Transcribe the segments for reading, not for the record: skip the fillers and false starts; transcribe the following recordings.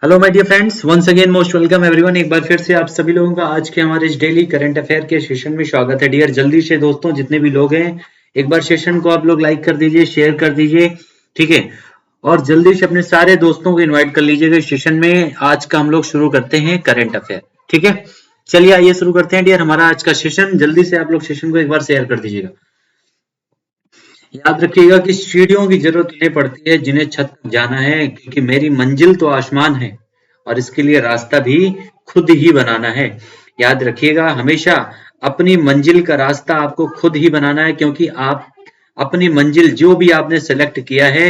Hello my dear friends, once again most welcome everyone. एक बार फिर से आप सभी लोगों का आज के हमारे इस डेली करंट अफेयर के सेशन में स्वागत है। डियर, जल्दी से दोस्तों जितने भी लोग हैं एक बार सेशन को आप लोग लाइक कर दीजिए, शेयर कर दीजिए, ठीक है। और जल्दी से अपने सारे दोस्तों को इनवाइट कर लीजिएगा इस सेशन में। आज का हम लोग शुरू करते हैं करंट अफेयर, ठीक है। चलिए आइए शुरू करते हैं डियर हमारा आज का सेशन। जल्दी से आप लोग सेशन को एक बार शेयर कर दीजिएगा। याद रखिएगा कि सीढ़ियों की जरूरत नहीं पड़ती है जिन्हें छत तक जाना है, क्योंकि मेरी मंजिल तो आसमान है और इसके लिए रास्ता भी खुद ही बनाना है। याद रखिएगा हमेशा अपनी मंजिल का रास्ता आपको खुद ही बनाना है, क्योंकि आप अपनी मंजिल जो भी आपने सेलेक्ट किया है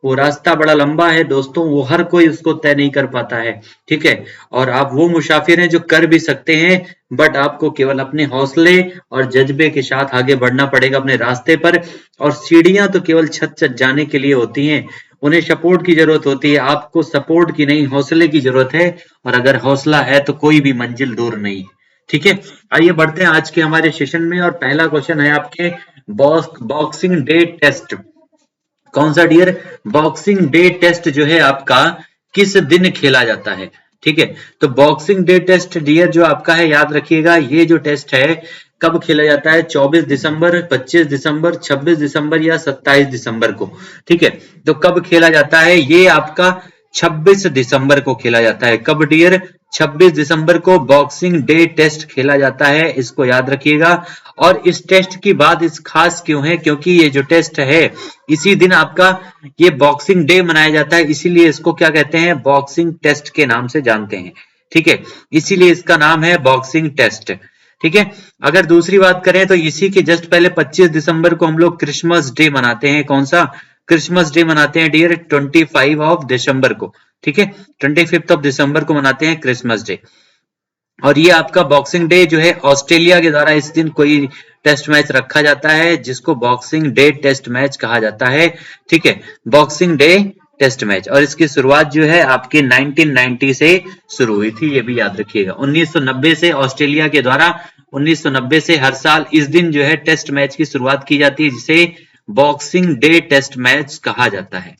वो रास्ता बड़ा लंबा है दोस्तों, वो हर कोई उसको तय नहीं कर पाता है, ठीक है। और आप वो मुसाफिर हैं जो कर भी सकते हैं, बट आपको केवल अपने हौसले और जज्बे के साथ आगे बढ़ना पड़ेगा अपने रास्ते पर। और सीढ़ियां तो केवल छत तक जाने के लिए होती हैं, उन्हें सपोर्ट की जरूरत होती है। आपको सपोर्ट की नहीं, हौसले की जरूरत है। और अगर हौसला है तो कोई भी मंजिल दूर नहीं, ठीक है। आइए बढ़ते हैं आज के हमारे सेशन में और पहला क्वेश्चन है आपके बॉक्सिंग डे टेस्ट। कौन सा डियर? बॉक्सिंग डे टेस्ट जो है आपका किस दिन खेला जाता है, ठीक है। तो बॉक्सिंग डे टेस्ट डियर जो आपका है, याद रखिएगा ये जो टेस्ट है कब खेला जाता है? 24 दिसंबर, 25 दिसंबर, 26 दिसंबर या 27 दिसंबर को, ठीक है। तो कब खेला जाता है? ये आपका 26 दिसंबर को खेला जाता है। कब डियर? 26 दिसंबर को बॉक्सिंग डे टेस्ट खेला जाता है, इसको याद रखिएगा। और इस टेस्ट की बात इस खास क्यों है? क्योंकि ये जो टेस्ट है इसी दिन आपका ये बॉक्सिंग डे मनाया जाता है, इसीलिए इसको क्या कहते हैं? बॉक्सिंग टेस्ट के नाम से जानते हैं, ठीक है। इसीलिए इसका नाम है बॉक्सिंग टेस्ट, ठीक है। अगर दूसरी बात करें तो इसी के जस्ट पहले 25 दिसंबर को हम लोग क्रिसमस डे मनाते हैं। कौन सा क्रिसमस डे मनाते हैं डियर? 25 ऑफ दिसंबर को, ठीक है। 25 ऑफ दिसंबर को मनाते हैं क्रिसमस डे। और ये आपका बॉक्सिंग डे जो है ऑस्ट्रेलिया के द्वारा इस दिन कोई टेस्ट मैच रखा जाता है जिसको बॉक्सिंग डे टेस्ट मैच कहा जाता है, ठीक है। बॉक्सिंग डे टेस्ट मैच, और इसकी शुरुआत जो है आपके 1990 से शुरू हुई थी, ये भी याद रखिएगा। 1990 से ऑस्ट्रेलिया के द्वारा 1990 से हर साल इस दिन जो है टेस्ट मैच की शुरुआत की जाती है, जिसे बॉक्सिंग डे टेस्ट मैच कहा जाता है।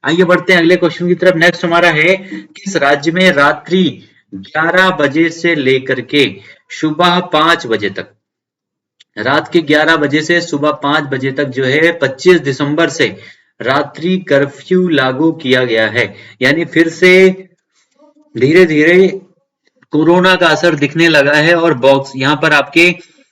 आइए बढ़ते हैं अगले क्वेश्चन की तरफ। नेक्स्ट हमारा है, किस राज्य में रात्रि 11 बजे से लेकर के सुबह 5 बजे तक, रात के 11 बजे से सुबह 5 बजे तक जो है 25 दिसंबर से रात्रि कर्फ्यू लागू किया गया है? यानी फिर से धीरे धीरे कोरोना का असर दिखने लगा है और बॉक्स यहाँ पर आपके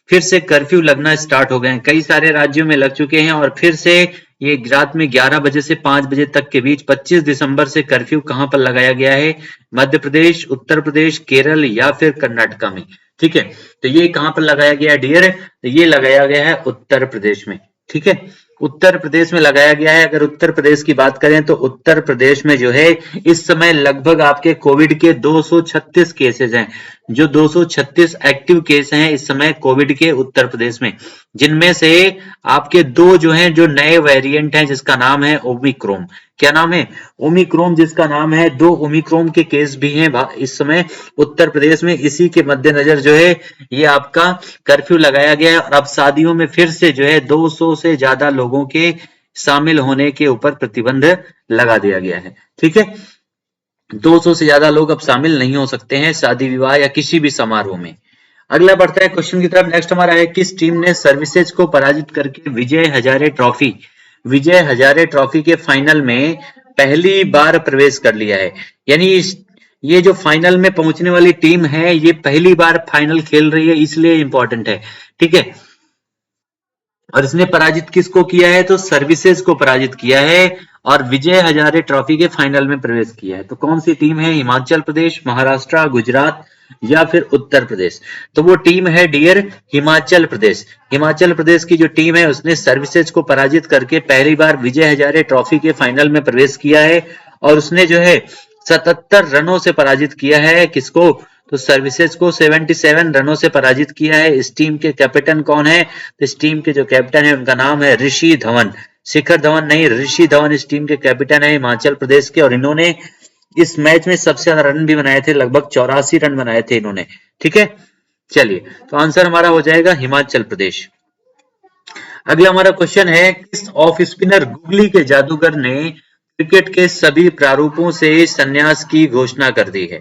फिर से कर्फ्यू लगना स्टार्ट हो गए हैं। कई सारे राज्यों में लग चुके हैं और फिर से ये रात में 11 बजे से 5 बजे तक के बीच 25 दिसंबर से कर्फ्यू कहां पर लगाया गया है? मध्य प्रदेश, उत्तर प्रदेश, केरल या फिर कर्नाटका में, ठीक है। तो ये कहां पर लगाया गया है डियर? तो ये लगाया गया है उत्तर प्रदेश में, ठीक है। उत्तर प्रदेश में लगाया गया है। अगर उत्तर प्रदेश की बात करें तो उत्तर प्रदेश में जो है इस समय लगभग आपके कोविड के 236 केसेस हैं। जो 236 एक्टिव केस हैं इस समय कोविड के उत्तर प्रदेश में, जिनमें से आपके दो जो हैं जो नए वेरिएंट हैं जिसका नाम है ओमिक्रोन। क्या नाम है? ओमिक्रोन जिसका नाम है। दो ओमिक्रोन के केस भी हैं इस समय उत्तर प्रदेश में। इसी के मद्देनजर जो है ये आपका कर्फ्यू लगाया गया है और अब शादियों में फिर से जो है 200 से ज्यादा लोगों के शामिल होने के ऊपर प्रतिबंध लगा दिया गया है, ठीक है। 200 से ज्यादा लोग अब शामिल नहीं हो सकते हैं शादी विवाह या किसी भी समारोह में। अगला बढ़ता है क्वेश्चन की तरफ। नेक्स्ट हमारा है, किस टीम ने सर्विसेज को पराजित करके विजय हजारे ट्रॉफी के फाइनल में पहली बार प्रवेश कर लिया है? यानी ये जो फाइनल में पहुंचने वाली टीम है ये पहली बार फाइनल खेल रही है, इसलिए इंपॉर्टेंट है, ठीक है। और इसने पराजित किसको किया है? तो सर्विसेज को पराजित किया है और विजय हजारे ट्रॉफी के फाइनल में प्रवेश किया है। तो कौन सी टीम है? हिमाचल प्रदेश, महाराष्ट्र, गुजरात या फिर उत्तर प्रदेश? तो वो टीम है डियर हिमाचल प्रदेश। हिमाचल प्रदेश की जो टीम है उसने सर्विसेज को पराजित करके पहली बार विजय हजारे ट्रॉफी के फाइनल में प्रवेश किया है और उसने जो है 77 रनों से पराजित किया है। किसको? तो सर्विसेज को 77 रनों से पराजित किया है। इस टीम के कैप्टन कौन है? तो इस टीम के जो कैप्टन है उनका नाम है ऋषि धवन। शिखर धवन नहीं, ऋषि धवन इस टीम के कैप्टन है हिमाचल प्रदेश के। और इन्होंने इस मैच में सबसे ज्यादा रन भी बनाए थे, लगभग 84 रन बनाए थे इन्होंने, ठीक है। चलिए, तो आंसर हमारा हो जाएगा हिमाचल प्रदेश। अगला हमारा क्वेश्चन है, किस ऑफ स्पिनर गुगली के जादूगर ने क्रिकेट के सभी प्रारूपों से संन्यास की घोषणा कर दी है।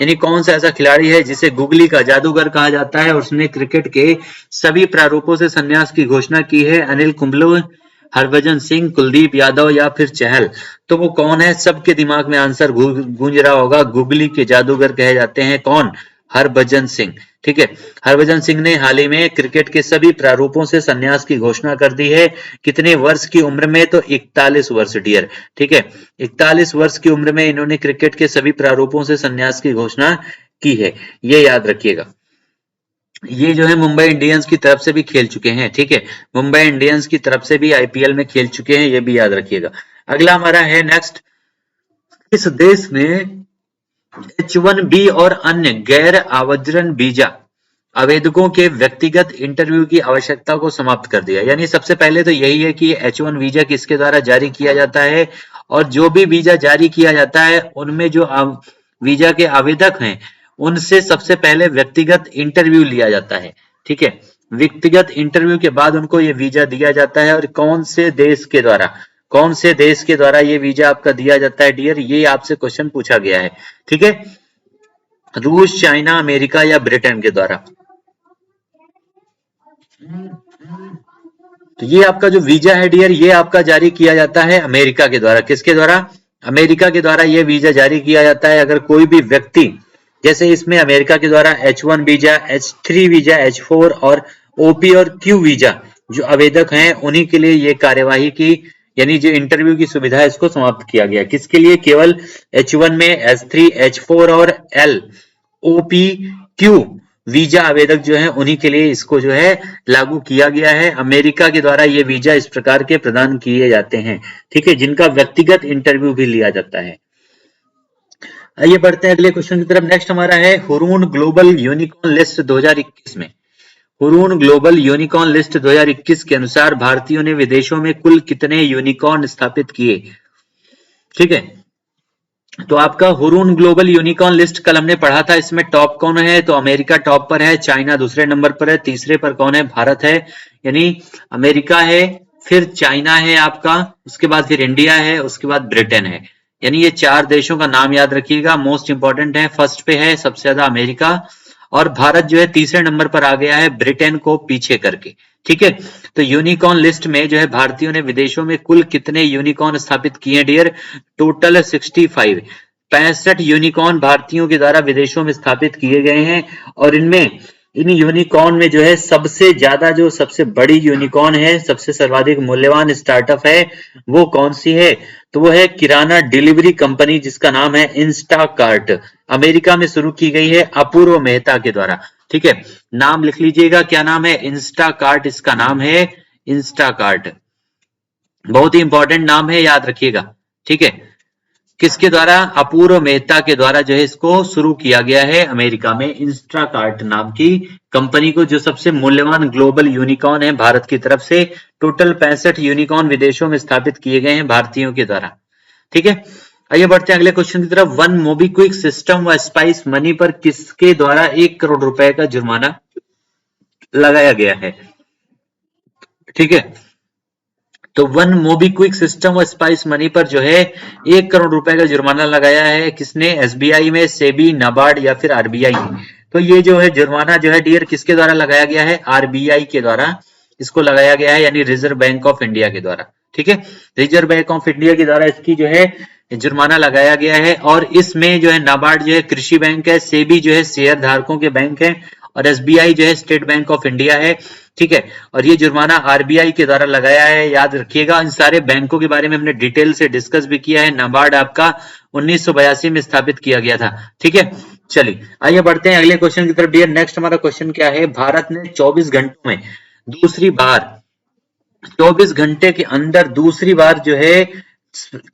यानी कौन सा ऐसा खिलाड़ी है जिसे गुगली का जादूगर कहा जाता है और उसने क्रिकेट के सभी प्रारूपों से संन्यास की घोषणा की है? अनिल कुंबले, हरभजन सिंह, कुलदीप यादव या फिर चहल? तो वो कौन है? सबके दिमाग में आंसर गूंज रहा होगा। गुगली के जादूगर कहे जाते हैं कौन? हरभजन सिंह। ठीक है, हरभजन सिंह ने हाल ही में क्रिकेट के सभी प्रारूपों से संन्यास की घोषणा कर दी है। कितने वर्ष की उम्र में? तो 41 वर्ष डियर। ठीक है, 41 वर्ष की उम्र में इन्होंने क्रिकेट के सभी प्रारूपों से संन्यास की घोषणा की है, ये याद रखिएगा। ये जो है मुंबई इंडियंस की तरफ से भी खेल चुके हैं। ठीक है, मुंबई इंडियंस की तरफ से भी आईपीएल में खेल चुके हैं, ये भी याद रखिएगा। अगला हमारा है नेक्स्ट, इस देश में H1B और अन्य गैर आवर्जन वीजा आवेदकों के व्यक्तिगत इंटरव्यू की आवश्यकता को समाप्त कर दिया। यानी सबसे पहले तो यही है कि H1 वीजा किसके द्वारा जारी किया जाता है, और जो भी वीजा जारी किया जाता है उनमें जो वीजा के आवेदक हैं उनसे सबसे पहले व्यक्तिगत इंटरव्यू लिया जाता है। ठीक है, व्यक्तिगत इंटरव्यू के बाद उनको ये वीजा दिया जाता है। और कौन से देश के द्वारा, कौन से देश के द्वारा ये वीजा आपका दिया जाता है डियर, ये आपसे क्वेश्चन पूछा गया है। ठीक है, रूस, चाइना, अमेरिका या ब्रिटेन के द्वारा? तो ये आपका जो वीजा है डियर, ये आपका जारी किया जाता है अमेरिका के द्वारा। किसके द्वारा? अमेरिका के द्वारा ये वीजा जारी किया जाता है। अगर कोई भी व्यक्ति, जैसे इसमें अमेरिका के द्वारा H1 visa, H3 visa, H4 और OP और Q वीजा जो आवेदक हैं उन्हीं के लिए ये कार्यवाही की, यानी जो इंटरव्यू की सुविधा है इसको समाप्त किया गया। किसके लिए? केवल H1 में H3, H4 और L, OP, Q वीजा आवेदक जो है उन्हीं के लिए इसको जो है लागू किया गया है। अमेरिका के द्वारा ये वीजा इस प्रकार के प्रदान किए जाते हैं। ठीक है, जिनका व्यक्तिगत इंटरव्यू भी लिया जाता है। आइए बढ़ते हैं अगले क्वेश्चन की तरफ। नेक्स्ट हमारा है हुरून ग्लोबल यूनिकॉर्न लिस्ट 2021 में, हुरून ग्लोबल यूनिकॉर्न लिस्ट 2021 के अनुसार भारतीयों ने विदेशों में कुल कितने यूनिकॉर्न स्थापित किए? ठीक है, तो आपका हुरून ग्लोबल यूनिकॉर्न लिस्ट कल हमने पढ़ा था। इसमें टॉप कौन है? तो अमेरिका टॉप पर है, चाइना दूसरे नंबर पर है, तीसरे पर कौन है? भारत है। यानी अमेरिका है, फिर चाइना है आपका, उसके बाद फिर इंडिया है, उसके बाद ब्रिटेन है। यानी ये 4 देशों का नाम याद रखिएगा, मोस्ट इंपॉर्टेंट है। फर्स्ट पे है सबसे ज्यादा अमेरिका, और भारत जो है तीसरे नंबर पर आ गया है ब्रिटेन को पीछे करके। ठीक है, तो यूनिकॉर्न लिस्ट में जो है भारतीयों ने विदेशों में कुल कितने यूनिकॉर्न स्थापित किए डियर? टोटल 65 यूनिकॉर्न भारतीयों के द्वारा विदेशों में स्थापित किए गए हैं। और इनमें, इन यूनिकॉर्न में जो है सबसे ज्यादा, जो सबसे बड़ी यूनिकॉर्न है, सबसे सर्वाधिक मूल्यवान स्टार्टअप है, वो कौन सी है? तो वो है किराना डिलीवरी कंपनी जिसका नाम है इंस्टाकार्ट। अमेरिका में शुरू की गई है अपूर्व मेहता के द्वारा। ठीक है, नाम लिख लीजिएगा, क्या नाम है? इंस्टाकार्ट, इसका नाम है इंस्टाकार्ट। बहुत ही इंपॉर्टेंट नाम है, याद रखिएगा। ठीक है, किसके द्वारा? अपूर्व मेहता के द्वारा जो है इसको शुरू किया गया है अमेरिका में, इंस्टाकार्ट नाम की कंपनी को, जो सबसे मूल्यवान ग्लोबल यूनिकॉर्न है भारत की तरफ से। टोटल 65 यूनिकॉर्न विदेशों में स्थापित किए गए हैं भारतीयों के द्वारा। ठीक है, आइए बढ़ते हैं अगले क्वेश्चन की तरफ। वन मोबीक्विक सिस्टम व स्पाइस मनी पर किसके द्वारा 1 करोड़ रुपए का जुर्माना लगाया गया है? ठीक है, तो वन मोबीक्विक सिस्टम व स्पाइस मनी पर जो है 1 करोड़ रुपए का जुर्माना लगाया है। किसने? SBI में, सेबी, नाबार्ड या फिर RBI। तो ये जो है जुर्माना जो है डियर किसके द्वारा लगाया गया है? RBI के द्वारा इसको लगाया गया है, यानी रिजर्व बैंक ऑफ इंडिया के द्वारा। ठीक है, रिजर्व बैंक ऑफ इंडिया के द्वारा इसकी जो है जुर्माना लगाया गया है। और इसमें जो है नाबार्ड जो है कृषि बैंक है, सेबी जो है शेयर धारकों के बैंक है, और SBI जो है स्टेट बैंक ऑफ इंडिया है। ठीक है, और ये जुर्माना RBI के द्वारा लगाया है, याद रखिएगा। इन सारे बैंकों के बारे में हमने डिटेल से डिस्कस भी किया है। नाबार्ड आपका 1982 में स्थापित किया गया था। ठीक है, चलिए आइए बढ़ते हैं अगले क्वेश्चन की तरफ डियर। नेक्स्ट हमारा क्वेश्चन क्या है? भारत ने 24 घंटों में दूसरी बार, 24 घंटे के अंदर दूसरी बार जो है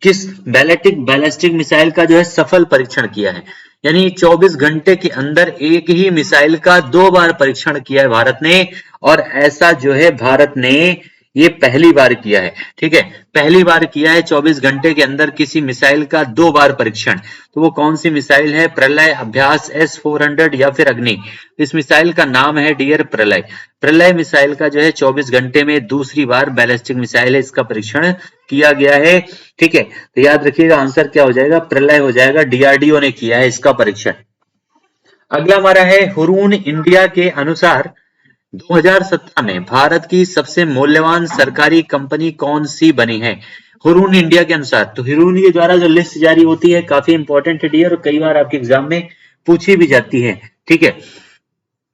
किस बैलिस्टिक मिसाइल का जो है सफल परीक्षण किया है? यानी 24 घंटे के अंदर एक ही मिसाइल का 2 बार परीक्षण किया है भारत ने। और ऐसा जो है भारत ने ये पहली बार किया है, ठीक है, पहली बार किया है 24 घंटे के अंदर किसी मिसाइल का 2 बार परीक्षण। तो वो कौन सी मिसाइल है? प्रलय, अभ्यास, S-400 या फिर अग्नि। इस मिसाइल का नाम है डियर प्रलय। प्रलय मिसाइल का जो है 24 घंटे में दूसरी बार बैलिस्टिक मिसाइल है, इसका परीक्षण किया गया है, ठीक है। तो याद रखिएगा आंसर क्या हो जाएगा? प्रलय हो जाएगा, डीआरडीओ ने किया है इसका परीक्षण। अगला हमारा है हुरून इंडिया के अनुसार 2017 में भारत की सबसे मूल्यवान सरकारी कंपनी कौन सी बनी है? हुरून इंडिया के अनुसार। तो हुरून के द्वारा जो लिस्ट जारी होती है काफी इंपॉर्टेंट है डियर, और कई बार आपके एग्जाम में पूछी भी जाती है, ठीक है।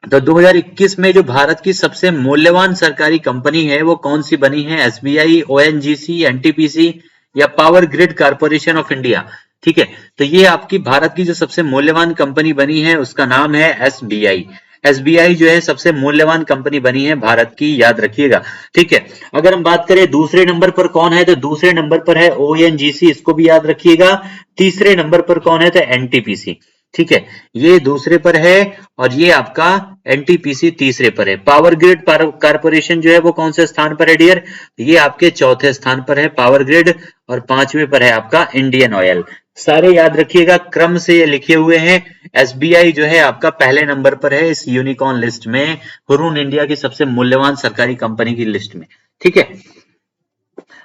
तो 2021 में जो भारत की सबसे मूल्यवान सरकारी कंपनी है वो कौन सी बनी है? एसबीआई, ओएनजीसी, एनटीपीसी या power grid corporation of India, ठीक है। तो ये आपकी भारत की जो सबसे मूल्यवान कंपनी बनी है उसका नाम है एसबीआई। एसबीआई जो है सबसे मूल्यवान कंपनी बनी है भारत की, याद रखिएगा, ठीक है। अगर हम बात करें दूसरे नंबर पर कौन है, तो दूसरे नंबर पर है ओएनजीसी, इसको भी याद रखिएगा। तीसरे नंबर पर कौन है? तो एनटीपीसी, ठीक है, ये दूसरे पर है, और ये आपका एनटीपीसी तीसरे पर है। पावर ग्रिड कारपोरेशन जो है वो कौन से स्थान पर है डियर? ये आपके चौथे स्थान पर है पावर ग्रिड, और पांचवें पर है आपका इंडियन ऑयल। सारे याद रखिएगा, क्रम से ये लिखे हुए हैं। एसबीआई जो है आपका पहले नंबर पर है इस यूनिकॉर्न लिस्ट में, हुरून इंडिया की सबसे मूल्यवान सरकारी कंपनी की लिस्ट में, ठीक है।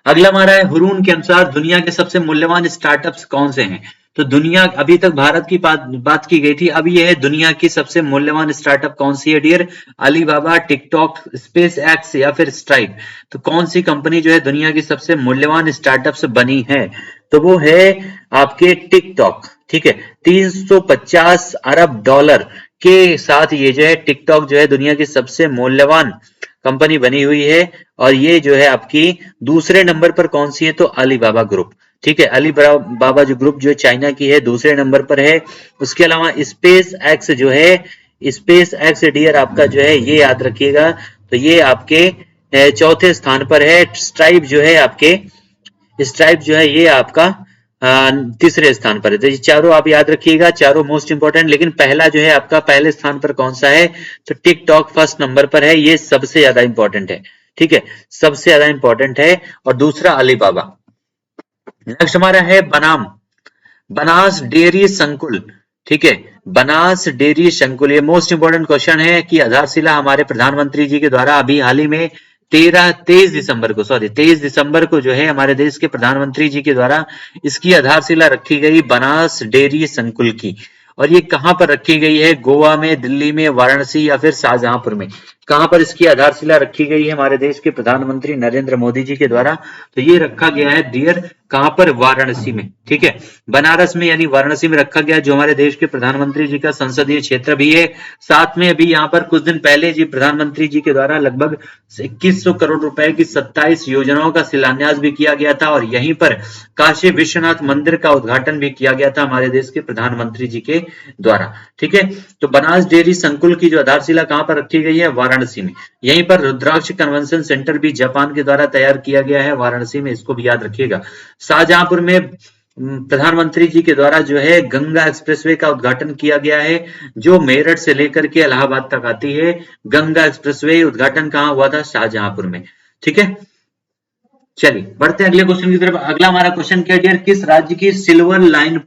अगला हमारा है हुरून के अनुसार दुनिया के सबसे मूल्यवान स्टार्टअप्स कौन से हैं? तो दुनिया, अभी तक भारत की बात की गई थी, अब ये है दुनिया की सबसे मूल्यवान स्टार्टअप कौन सी है dear? Alibaba, TikTok, SpaceX या फिर स्ट्राइप। तो कौन सी कंपनी जो है दुनिया की सबसे मूल्यवान स्टार्टअप्स बनी है? तो वो है आपके टिकटॉक, ठीक है। 350 अरब डॉलर के साथ ये जो है टिकटॉक जो है दुनिया की सबसे मूल्यवान कंपनी बनी हुई है। और ये जो है आपकी दूसरे नंबर पर कौन सी है? तो अलीबाबा ग्रुप, ठीक है। अलीबाबा जो ग्रुप जो चाइना की है दूसरे नंबर पर है। उसके अलावा स्पेस एक्स जो है, स्पेस एक्स डियर आपका जो है ये याद रखिएगा, तो ये आपके चौथे स्थान पर है। स्ट्राइप जो है ये आपका तीसरे स्थान पर है। तो ये चारों आप याद रखिएगा, चारों मोस्ट इंपोर्टेंट। लेकिन पहला जो है आपका पहले स्थान पर कौन सा है? तो टिकटॉक फर्स्ट नंबर पर है, ये सबसे ज्यादा इंपॉर्टेंट है, ठीक है, सबसे ज्यादा इंपॉर्टेंट है। और दूसरा अलीबाबा। नेक्स्ट हमारा है बनास डेयरी संकुल, ठीक है, बनास डेयरी संकुल। ये मोस्ट इंपोर्टेंट क्वेश्चन है कि आधारशिला हमारे प्रधानमंत्री जी के द्वारा अभी हाल ही में 23 दिसंबर को जो है हमारे देश के प्रधानमंत्री जी के द्वारा इसकी आधारशिला रखी गई, बनास डेयरी संकुल की। और ये कहां पर रखी गई है? गोवा में, दिल्ली में, वाराणसी या फिर शाहजहांपुर में। कहां पर इसकी आधारशिला रखी गई है हमारे देश के प्रधानमंत्री नरेंद्र मोदी जी के द्वारा? तो ये रखा गया है डियर, कहां पर? वाराणसी में, ठीक है, बनारस में यानी वाराणसी में रखा गया, जो हमारे देश के प्रधानमंत्री जी का संसदीय क्षेत्र भी है। साथ में अभी यहाँ पर कुछ दिन पहले जी प्रधानमंत्री जी के द्वारा लगभग 2100 करोड़ रुपए की 27 योजनाओं का शिलान्यास भी किया गया था, और यहीं पर काशी विश्वनाथ मंदिर का उद्घाटन भी किया गया था हमारे देश के प्रधानमंत्री जी के द्वारा, ठीक है। तो बनास डेयरी संकुल की जो आधारशिला कहां पर रखी गई है? वाराणसी में। यहीं पर रुद्राक्ष कन्वेंशन सेंटर भी जापान के द्वारा तैयार किया गया है वाराणसी में, इसको भी याद रखिएगा। शाहजहांपुर में प्रधानमंत्री जी के द्वारा जो है गंगा एक्सप्रेसवे का उद्घाटन किया गया है, जो मेरठ से लेकर के इलाहाबाद तक आती है। गंगा एक्सप्रेसवे उद्घाटन कहां हुआ था? शाहजहांपुर में, ठीक है। चलिए बढ़ते हैं अगले क्वेश्चन की तरफ। अगला हमारा क्वेश्चन क्या डियर? किस राज्य की सिल्वर लाइन,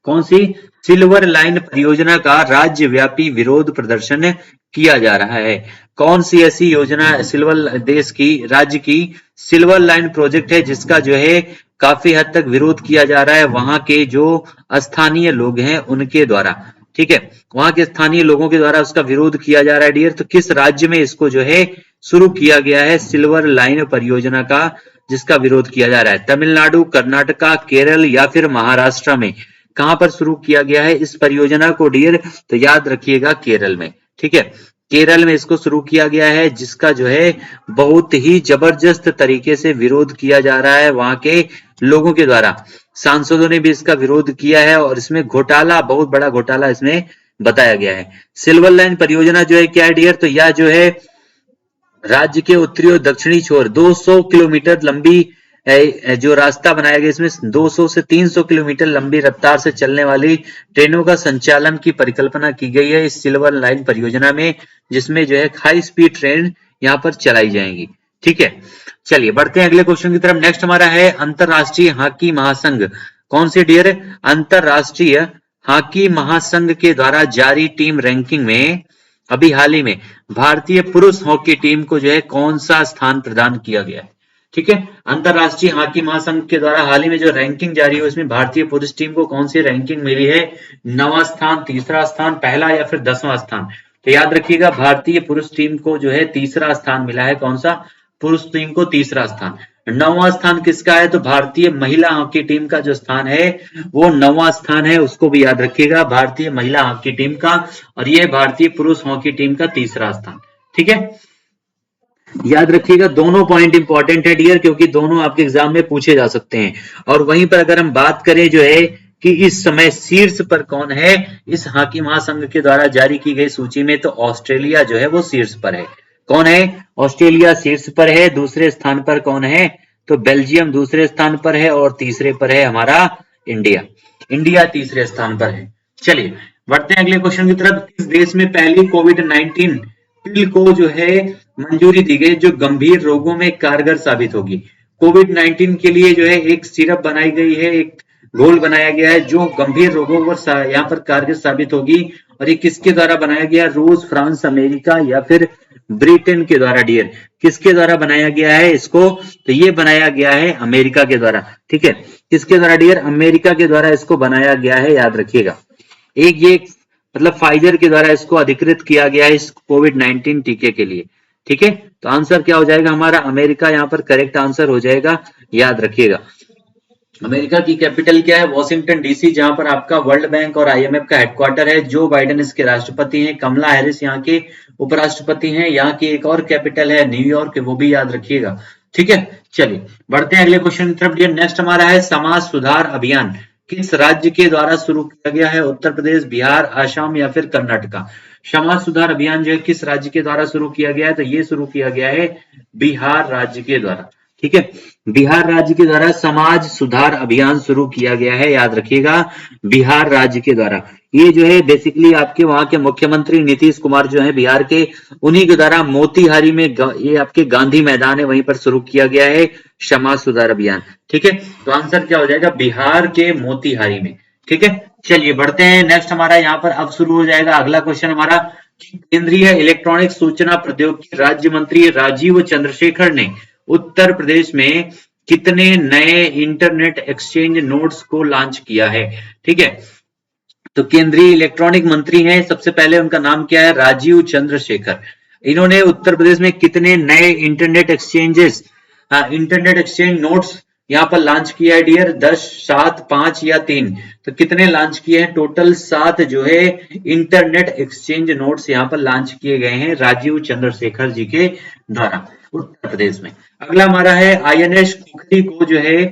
कौन सी सिल्वर लाइन परियोजना का राज्यव्यापी विरोध प्रदर्शन किया जा रहा है? कौन सी ऐसी योजना सिल्वर देश की राज्य की सिल्वर लाइन प्रोजेक्ट है जिसका जो है काफी हद तक विरोध किया जा रहा है वहां के जो स्थानीय लोग हैं उनके द्वारा, ठीक है, वहां के स्थानीय लोगों के द्वारा उसका विरोध किया जा रहा है डियर। तो किस राज्य में इसको जो है शुरू किया गया है सिल्वर लाइन परियोजना का, जिसका विरोध किया जा रहा है? तमिलनाडु, कर्नाटका, केरल या फिर महाराष्ट्र में? कहां पर शुरू किया गया है इस परियोजना को डियर? तो याद रखिएगा केरल में, ठीक है, केरल में इसको शुरू किया गया है, जिसका जो है बहुत ही जबरदस्त तरीके से विरोध किया जा रहा है वहां के लोगों के द्वारा। सांसदों ने भी इसका विरोध किया है, और इसमें घोटाला, बहुत बड़ा घोटाला इसमें बताया गया है। सिल्वर लाइन परियोजना जो है क्या है डियर? तो यह जो है राज्य के उत्तरी और दक्षिणी छोर 200 किलोमीटर लंबी जो रास्ता बनाया गया, इसमें 200 से 300 किलोमीटर लंबी रफ्तार से चलने वाली ट्रेनों का संचालन की परिकल्पना की गई है इस सिल्वर लाइन परियोजना में, जिसमें जो है हाई स्पीड ट्रेन यहाँ पर चलाई जाएंगी, ठीक है, चलिए बढ़ते हैं अगले क्वेश्चन की तरफ। नेक्स्ट हमारा है अंतरराष्ट्रीय हॉकी महासंघ कौन सी डियर? अंतरराष्ट्रीय हॉकी महासंघ के द्वारा जारी टीम रैंकिंग में अभी हाल ही में भारतीय पुरुष हॉकी टीम को जो है कौन सा स्थान प्रदान किया गया है? ठीक है, अंतरराष्ट्रीय हॉकी महासंघ के द्वारा हाल ही में जो रैंकिंग जारी हुई उसमें भारतीय पुरुष टीम को कौन सी रैंकिंग मिली है? 9वां स्थान, तीसरा स्थान, पहला या फिर 10वां स्थान? तो याद रखिएगा भारतीय पुरुष टीम को जो है तीसरा स्थान मिला है। कौन सा? पुरुष टीम को तीसरा स्थान। 9वां स्थान किसका है? तो भारतीय महिला हॉकी टीम का जो स्थान है वो 9वां स्थान है, उसको भी याद रखिएगा, भारतीय महिला हॉकी टीम का। और ये भारतीय पुरुष हॉकी टीम का तीसरा स्थान। ठीक है, याद रखिएगा दोनों पॉइंट इंपॉर्टेंट है डियर, क्योंकि दोनों आपके एग्जाम में पूछे जा सकते हैं। और वहीं पर अगर हम बात करें जो है कि इस समय शीर्ष पर कौन है इस हॉकी महासंघ के द्वारा जारी की गई सूची में, तो ऑस्ट्रेलिया जो है वो शीर्ष पर है। कौन है? ऑस्ट्रेलिया शीर्ष पर है। दूसरे स्थान पर कौन है? तो बेल्जियम दूसरे स्थान पर है और तीसरे पर है हमारा इंडिया। इंडिया तीसरे स्थान पर है। चलिए बढ़ते हैं अगले क्वेश्चन की तरफ। किस देश में पहली कोविड-19 पिल को जो है मंजूरी दी गई जो गंभीर रोगों में कारगर साबित होगी? कोविड-19 के लिए जो है एक सिरप बनाई गई है, एक घोल बनाया गया है जो गंभीर रोगों पर यहाँ पर कारगर साबित होगी। और ये किसके द्वारा बनाया गया? रूस, फ्रांस, अमेरिका या फिर ब्रिटेन के द्वारा डियर? किसके द्वारा बनाया गया है इसको? तो ये बनाया गया है अमेरिका के द्वारा। ठीक है, किसके द्वारा डियर? अमेरिका के द्वारा इसको बनाया गया है, याद रखिएगा। एक ये मतलब फाइजर के द्वारा इसको अधिकृत किया गया है इस कोविड-19 टीके के लिए। ठीक है, तो आंसर क्या हो जाएगा हमारा? अमेरिका यहाँ पर करेक्ट आंसर हो जाएगा, याद रखिएगा। अमेरिका की कैपिटल क्या है? वॉशिंगटन डीसी, जहां पर आपका वर्ल्ड बैंक और आईएमएफ का हेडक्वार्टर है। जो बाइडेन इसके राष्ट्रपति हैं, कमला हैरिस यहाँ के उपराष्ट्रपति हैं। यहाँ की एक और कैपिटल है न्यूयॉर्क, वो भी याद रखिएगा। ठीक है, चलिए बढ़ते हैं अगले क्वेश्चन की तरफ। नेक्स्ट हमारा है समाज सुधार अभियान किस राज्य के द्वारा शुरू किया गया है? उत्तर प्रदेश, बिहार, आसाम या फिर कर्नाटका? समाज सुधार अभियान जो है किस राज्य के द्वारा शुरू किया गया है? तो ये शुरू किया गया है बिहार राज्य के द्वारा। ठीक है, बिहार राज्य के द्वारा समाज सुधार अभियान शुरू किया गया है, याद रखिएगा, बिहार राज्य के द्वारा। ये जो है बेसिकली आपके वहां के मुख्यमंत्री नीतीश कुमार जो है बिहार के, उन्हीं के द्वारा मोतीहारी में ये आपके गांधी मैदान है वहीं पर शुरू किया गया है समाज सुधार अभियान। ठीक है, तो आंसर क्या हो जाएगा? बिहार के मोतीहारी में। ठीक है, चलिए बढ़ते हैं। नेक्स्ट हमारा यहाँ पर अब शुरू हो जाएगा अगला क्वेश्चन हमारा। केंद्रीय इलेक्ट्रॉनिक सूचना प्रौद्योगिकी राज्य मंत्री राजीव चंद्रशेखर ने उत्तर प्रदेश में कितने नए इंटरनेट एक्सचेंज नोड्स को लॉन्च किया है? ठीक है, तो केंद्रीय इलेक्ट्रॉनिक मंत्री हैं, सबसे पहले उनका नाम क्या है? राजीव चंद्रशेखर। इन्होंने उत्तर प्रदेश में कितने नए इंटरनेट एक्सचेंज नोड्स यहाँ पर लॉन्च किया है डियर? 10, 7, 5 या 3? तो कितने लॉन्च किए हैं? टोटल 7 जो है इंटरनेट एक्सचेंज नोड्स यहाँ पर लॉन्च किए गए हैं राजीव चंद्रशेखर जी के द्वारा उत्तर प्रदेश में। अगला हमारा है आईएनएस खुखरी को जो है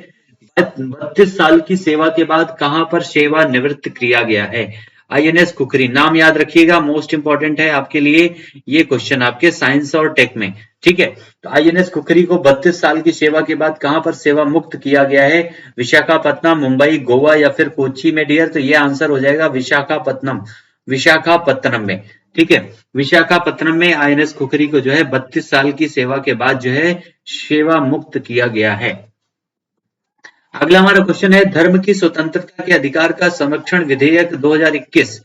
32 साल की सेवा के बाद कहां पर सेवा निवृत्त किया गया है? आईएनएस खुखरी, नाम याद रखिएगा, मोस्ट इंपॉर्टेंट है आपके लिए ये क्वेश्चन आपके साइंस और टेक में। ठीक है, तो आईएनएस खुखरी को 32 साल की सेवा के बाद कहां पर सेवा मुक्त किया गया है? विशाखापत्तनम, मुंबई, गोवा या फिर कोच्चि में डियर? तो ये आंसर हो जाएगा विशाखापत्तनम में। ठीक है, विशाखापत्तनम में आईएनएस खुखरी को जो है 32 साल की सेवा के बाद जो है सेवा मुक्त किया गया है। अगला हमारा क्वेश्चन है धर्म की स्वतंत्रता के अधिकार का संरक्षण विधेयक 2021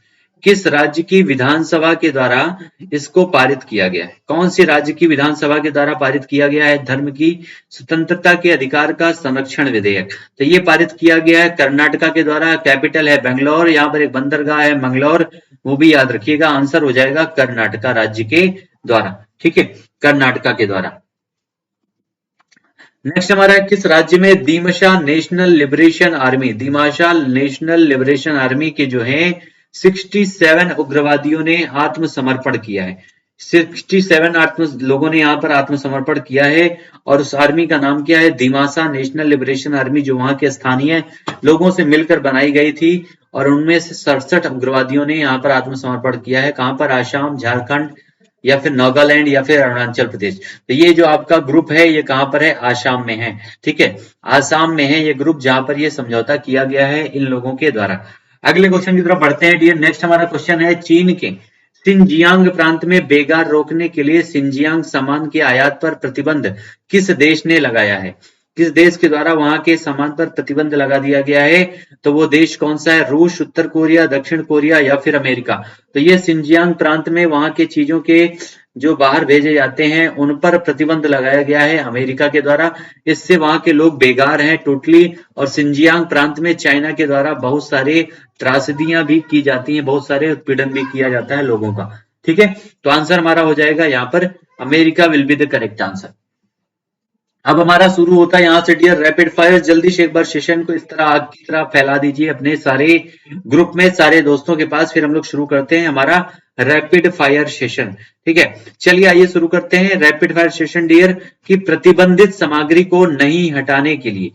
किस राज्य की विधानसभा के द्वारा इसको पारित किया गया है? कौन सी राज्य की विधानसभा के द्वारा पारित किया गया है धर्म की स्वतंत्रता के अधिकार का संरक्षण विधेयक? तो ये पारित किया गया है कर्नाटका के द्वारा। कैपिटल है बेंगलोर, यहाँ पर एक बंदरगाह है मंगलौर, वो भी याद रखिएगा। आंसर हो जाएगा कर्नाटका राज्य के द्वारा। ठीक है, कर्नाटका के द्वारा। नेक्स्ट हमारा है किस राज्य में दिमाशा नेशनल लिबरेशन आर्मी के जो है 67 उग्रवादियों ने आत्मसमर्पण किया है? 67 लोगों ने यहाँ पर आत्मसमर्पण किया है और उस आर्मी का नाम क्या है? दिमाशा नेशनल लिबरेशन आर्मी, जो वहां के स्थानीय लोगों से मिलकर बनाई गई थी। और उनमें से 67 उग्रवादियों ने यहाँ पर आत्मसमर्पण किया है। कहां पर? आसाम, झारखंड या फिर नागालैंड या फिर अरुणाचल प्रदेश। तो ये जो आपका ग्रुप है ये कहां पर है? आसाम में है। ठीक है, आसाम में है ये ग्रुप जहां पर ये समझौता किया गया है इन लोगों के द्वारा। अगले क्वेश्चन की तरफ बढ़ते हैं डियर। नेक्स्ट हमारा क्वेश्चन है चीन के सिंजियांग प्रांत में बेगार रोकने के लिए सिंजियांग सामान के आयात पर प्रतिबंध किस देश ने लगाया है? किस देश के द्वारा वहां के सामान पर प्रतिबंध लगा दिया गया है? तो वो देश कौन सा है? रूस, उत्तर कोरिया, दक्षिण कोरिया या फिर अमेरिका? तो ये सिंजियांग प्रांत में वहां के चीजों के जो बाहर भेजे जाते हैं उन पर प्रतिबंध लगाया गया है अमेरिका के द्वारा। इससे वहां के लोग बेगार हैं टोटली। और सिंजियांग प्रांत में चाइना के द्वारा बहुत सारे त्रासदियां भी की जाती हैं, बहुत सारे उत्पीड़न भी किया जाता है लोगों का। ठीक है, तो आंसर हमारा हो जाएगा यहाँ पर America will be the correct answer. अब हमारा शुरू होता है यहाँ से डियर रैपिड फायर। जल्दी से एक बार सेशन को इस तरह आग की तरह फैला दीजिए अपने सारे ग्रुप में, सारे दोस्तों के पास। फिर हम लोग शुरू करते हैं हमारा रैपिड फायर सेशन। ठीक है, चलिए आइए शुरू करते हैं रैपिड फायर सेशन डियर। कि प्रतिबंधित सामग्री को नहीं हटाने के लिए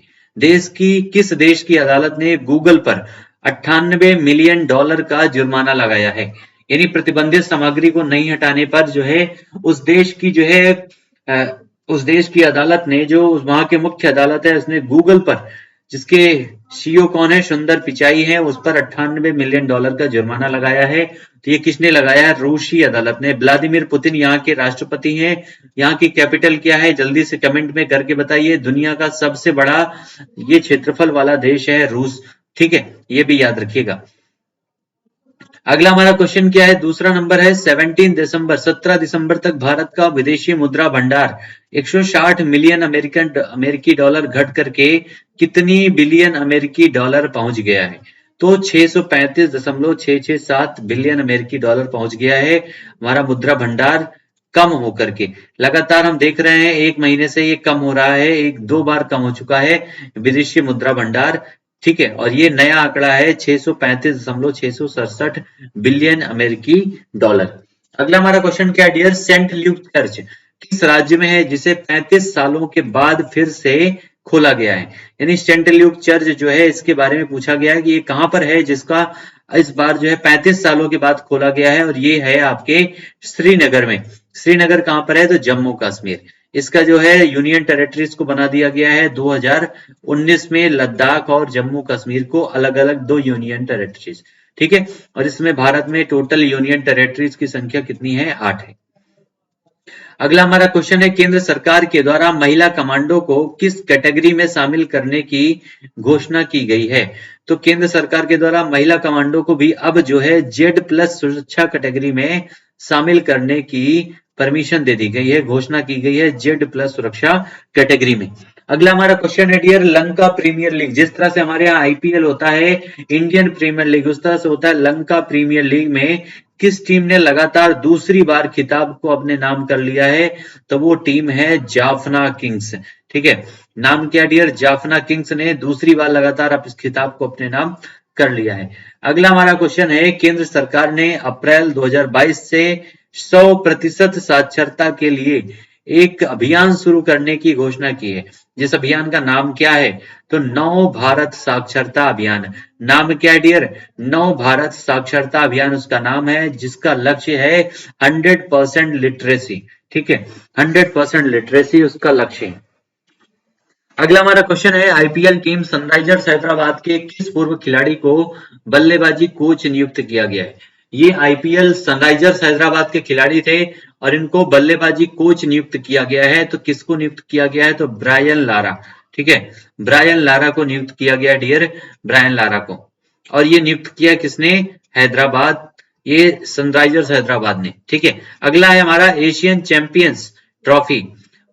किस देश की अदालत ने गूगल पर 98 मिलियन डॉलर का जुर्माना लगाया है? यानी प्रतिबंधित सामग्री को नहीं हटाने पर जो है उस देश की जो है उस देश की अदालत ने, जो वहां के मुख्य अदालत है, उसने गूगल पर, जिसके सीईओ कौन है? सुंदर पिचाई है, उस पर 98 मिलियन डॉलर का जुर्माना लगाया है। तो ये किसने लगाया है? रूसी अदालत ने। व्लादिमीर पुतिन यहाँ के राष्ट्रपति हैं। यहाँ की कैपिटल क्या है? जल्दी से कमेंट में करके बताइए। दुनिया का सबसे बड़ा ये क्षेत्रफल वाला देश है रूस। ठीक है, ये भी याद रखिएगा। अगला हमारा क्वेश्चन क्या है? दूसरा नंबर है 17 दिसंबर तक भारत का विदेशी मुद्रा भंडार 160 मिलियन अमेरिकी डॉलर घट करके कितनी बिलियन अमेरिकी डॉलर पहुंच गया है? तो 635.667 बिलियन अमेरिकी डॉलर पहुंच गया है हमारा मुद्रा भंडार कम होकर के। लगातार हम देख रहे हैं एक महीने से ये कम हो रहा है, एक दो बार कम हो चुका है विदेशी मुद्रा भंडार। ठीक है, और ये नया आंकड़ा है 635.667 बिलियन अमेरिकी डॉलर। अगला हमारा क्वेश्चन क्या है डियर? सेंट ल्यूक चर्च किस राज्य में है जिसे 35 सालों के बाद फिर से खोला गया है? यानी सेंट ल्यूक चर्च जो है इसके बारे में पूछा गया है कि ये कहां पर है जिसका इस बार जो है 35 सालों के बाद खोला गया है, और ये है आपके श्रीनगर में। श्रीनगर कहां पर है? तो जम्मू कश्मीर। इसका जो है यूनियन टेरिटरीज को बना दिया गया है 2019 में। लद्दाख और जम्मू कश्मीर को अलग अलग दो यूनियन टेरिटरीज। ठीक है, और इसमें भारत में टोटल यूनियन टेरिटरीज की संख्या कितनी है? 8 है। अगला हमारा क्वेश्चन है केंद्र सरकार के द्वारा महिला कमांडो को किस कैटेगरी में शामिल करने की घोषणा की गई है? तो केंद्र सरकार के द्वारा महिला कमांडो को भी अब जो है Z+ सुरक्षा कैटेगरी में शामिल करने की परमिशन दे दी गई है, घोषणा की गई है Z+ सुरक्षा कैटेगरी में। अगला हमारा क्वेश्चन है डियर लंका प्रीमियर लीग। जिस तरह से हमारे यहाँ IPL होता है इंडियन प्रीमियर लीग, उस तरह से होता है लंका प्रीमियर लीग में किस टीम ने लगातार दूसरी बार खिताब को अपने नाम कर लिया है? तो वो टीम है जाफना किंग्स। ठीक है, नाम क्या डियर? जाफना किंग्स ने दूसरी बार लगातार इस खिताब को अपने नाम कर लिया है। अगला हमारा क्वेश्चन है केंद्र सरकार ने अप्रैल 2022 से 100% साक्षरता के लिए एक अभियान शुरू करने की घोषणा की है। जिस अभियान का नाम क्या है? तो नव भारत साक्षरता अभियान। नाम क्या है डियर? नव भारत साक्षरता अभियान उसका नाम है, जिसका लक्ष्य है 100% लिटरेसी। ठीक है, 100% लिटरेसी उसका लक्ष्य है। अगला हमारा क्वेश्चन है IPL टीम सनराइजर्स हैदराबाद के किस पूर्व खिलाड़ी को बल्लेबाजी कोच नियुक्त किया गया है? ये IPL सनराइजर्स हैदराबाद के खिलाड़ी थे और इनको बल्लेबाजी कोच नियुक्त किया गया है। तो किसको नियुक्त किया गया है? तो ब्रायन लारा। ठीक है, ब्रायन लारा को नियुक्त किया गया डियर, ब्रायन लारा को। और ये नियुक्त किया किसने? हैदराबाद, ये सनराइजर्स हैदराबाद ने। ठीक है, अगला है हमारा एशियन चैंपियंस ट्रॉफी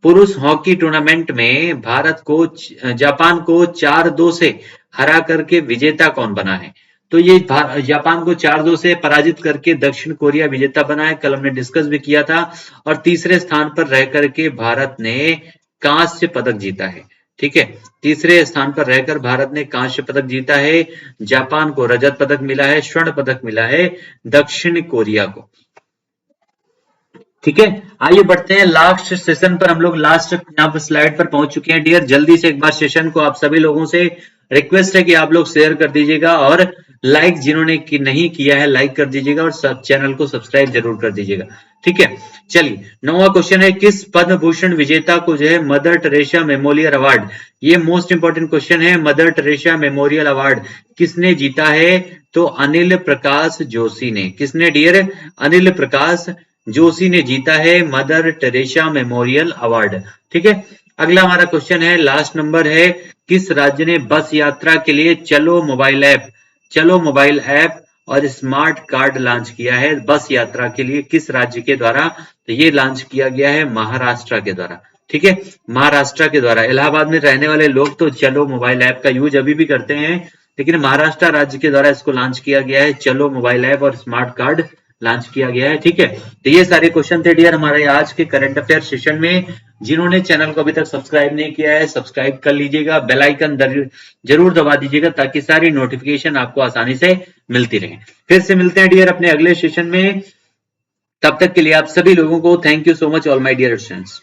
पुरुष हॉकी टूर्नामेंट में भारत को जापान को 4-2 से हरा करके विजेता कौन बना है? तो ये जापान को 4-2 से पराजित करके दक्षिण कोरिया विजेता बना है, कल हमने डिस्कस भी किया था। और तीसरे स्थान पर रह करके भारत ने कांस्य पदक जीता है। ठीक है, तीसरे स्थान पर रहकर भारत ने कांस्य पदक जीता है। जापान को रजत पदक मिला है, स्वर्ण पदक मिला है दक्षिण कोरिया को। ठीक है, आइए बढ़ते हैं लास्ट सेशन पर। हम लोग लास्ट यहाँ पर स्लाइड पर पहुंच चुके हैं डियर। जल्दी से एक बार सेशन को आप सभी लोगों से रिक्वेस्ट है कि आप लोग शेयर कर दीजिएगा और लाइक जिन्होंने नहीं किया है लाइक कर दीजिएगा और सब चैनल को सब्सक्राइब जरूर कर दीजिएगा। ठीक है, चलिए 9वां क्वेश्चन है, किस पद्म भूषण विजेता को जो है मदर टेरेसा मेमोरियल अवार्ड, ये मोस्ट इंपोर्टेंट क्वेश्चन है, मदर टेरेसा मेमोरियल अवार्ड किसने जीता है? तो अनिल प्रकाश जोशी ने। किसने डियर? अनिल प्रकाश जोशी ने जीता है मदर टेरेसा मेमोरियल अवार्ड। ठीक है, अगला हमारा क्वेश्चन है, लास्ट नंबर है, किस राज्य ने बस यात्रा के लिए चलो मोबाइल ऐप और स्मार्ट कार्ड लॉन्च किया है? बस यात्रा के लिए किस राज्य के द्वारा? तो ये लॉन्च किया गया है महाराष्ट्र के द्वारा। ठीक है, महाराष्ट्र के द्वारा। इलाहाबाद में रहने वाले लोग तो चलो मोबाइल ऐप का यूज अभी भी करते हैं, लेकिन महाराष्ट्र राज्य के द्वारा इसको लॉन्च किया गया है, चलो मोबाइल ऐप और स्मार्ट कार्ड लॉन्च किया गया है। ठीक है, तो ये सारे क्वेश्चन थे डियर हमारे आज के करंट अफेयर सेशन में। जिन्होंने चैनल को अभी तक सब्सक्राइब नहीं किया है सब्सक्राइब कर लीजिएगा, बेल आइकन जरूर दबा दीजिएगा ताकि सारी नोटिफिकेशन आपको आसानी से मिलती रहे। फिर से मिलते हैं डियर अपने अगले सेशन में, तब तक के लिए आप सभी लोगों को thank you so much all my dear students.